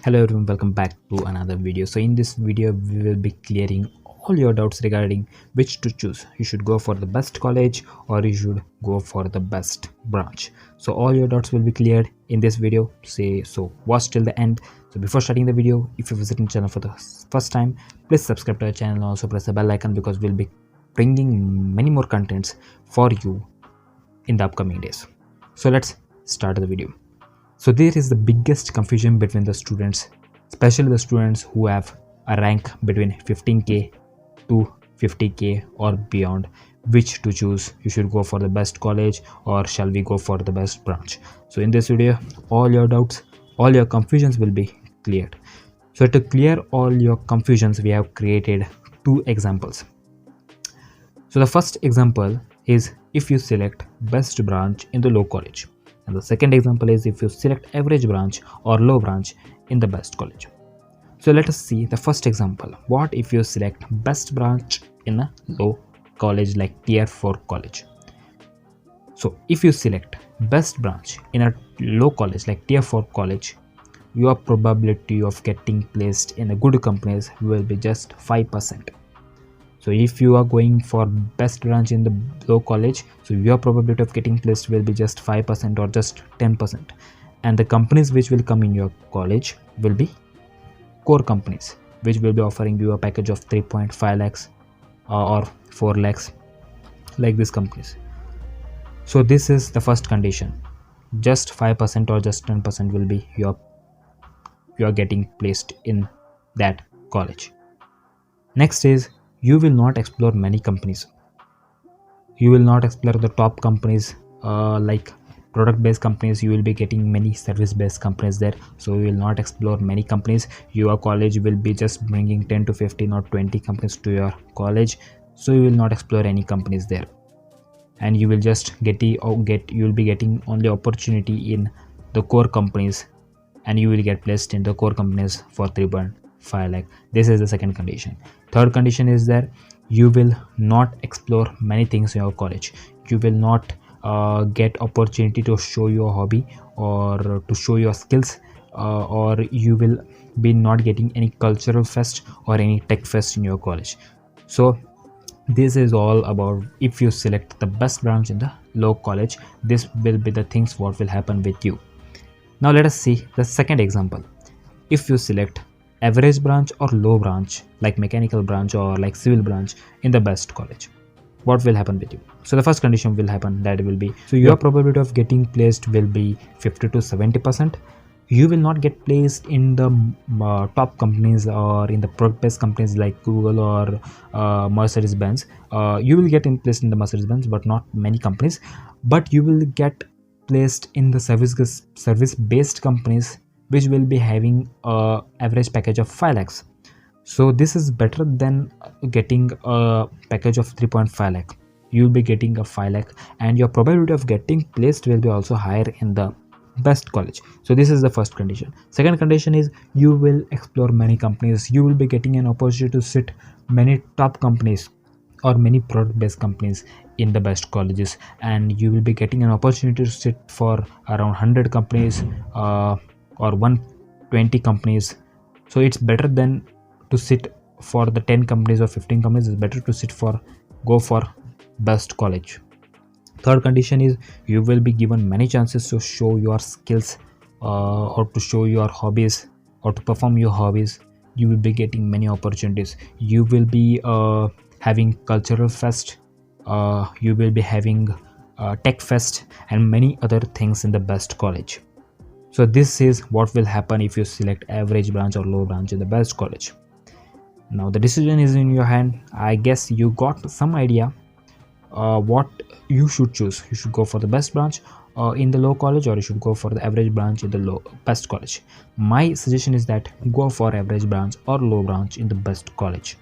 Hello everyone, welcome back to another video. So in this video we will be clearing all your doubts regarding which to choose. You should go for the best college or you should go for the best branch. So all your doubts will be cleared in this video. So watch till the end. So before starting the video, if you're visiting the channel for the first time, please subscribe to our channel and also press the bell icon because we'll be bringing many more contents for you in the upcoming days. So let's start the video. So there is the biggest confusion between the students, especially the students who have a rank between 15k to 50k or beyond, which to choose. You should go for the best college or shall we go for the best branch. So in this video, all your doubts, all your confusions will be cleared. So to clear all your confusions, we have created two examples. So the first example is if you select best branch in the low college. And the second example is if you select average branch or low branch in the best college. So let us see the first example. What if you select best branch in a low college like tier 4 college? So if you select best branch in a low college like tier 4 college, your probability of getting placed in a good companies will be just 5%. So if you are going for best branch in the low college, so your probability of getting placed will be just 5% or just 10%. And the companies which will come in your college will be core companies, which will be offering you a package of 3.5 lakhs or 4 lakhs, like these companies. So this is the first condition. Just 5% or just 10% will be you are getting placed in that college. Next is you will not explore many companies. You will not explore the top companies like product based companies. You will be getting many service based companies there, so you will not explore many companies. Your college will be just bringing 10 to 15 or 20 companies to your college, so you will not explore any companies there, and you will just you will be getting only opportunity in the core companies, and you will get placed in the core companies for 3.5 lakh. This is the second condition. Third condition is that you will not explore many things in your college. You will not get opportunity to show your hobby or to show your skills, or you will be not getting any cultural fest or any tech fest in your college. So this is all about if you select the best branch in the low college. This will be the things what will happen with you. Now let us see the second example. If you select average branch or low branch like mechanical branch or like civil branch in the best college, what will happen with you? So the first condition will happen, that will be, so your probability of getting placed will be 50 to 70%. You will not get placed in the top companies or in the product based companies like Google or Mercedes Benz. You will get in placed in the Mercedes Benz but not many companies, but you will get placed in the service based companies which will be having a average package of 5 lakhs. So this is better than getting a package of 3.5 lakh. You will be getting a 5 lakh and your probability of getting placed will be also higher in the best college. So this is the first condition. Second condition is you will explore many companies. You will be getting an opportunity to sit many top companies or many product based companies in the best colleges, and you will be getting an opportunity to sit for around 100 companies or 120 companies. So it's better than to sit for the 10 companies or 15 companies. It's better to go for best college. Third condition is you will be given many chances to show your skills or to show your hobbies or to perform your hobbies. You will be getting many opportunities. You will be having cultural fest, you will be having tech fest and many other things in the best college. So this is what will happen if you select average branch or low branch in the best college. Now the decision is in your hand. I guess you got some idea what you should choose. You should go for the best branch in the low college, or you should go for the average branch in the best college. My suggestion is that go for average branch or low branch in the best college.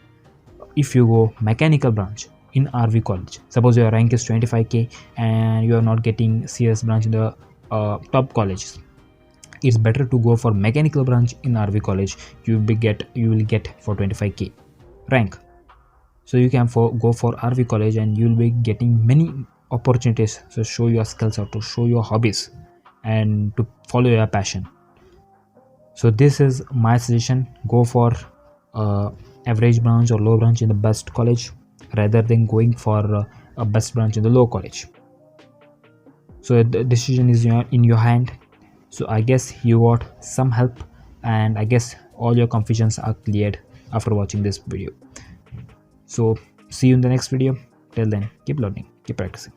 If you go mechanical branch in RV college, suppose your rank is 25k and you are not getting CS branch in the top colleges, it's better to go for mechanical branch in RV college. You will get for 25k rank. So you can go for RV college and you will be getting many opportunities to show your skills or to show your hobbies and to follow your passion. So this is my suggestion: go for average branch or low branch in the best college rather than going for a best branch in the low college. So the decision is in your hand. So I guess you got some help, and I guess all your confusions are cleared after watching this video. So see you in the next video. Till then, keep learning, keep practicing.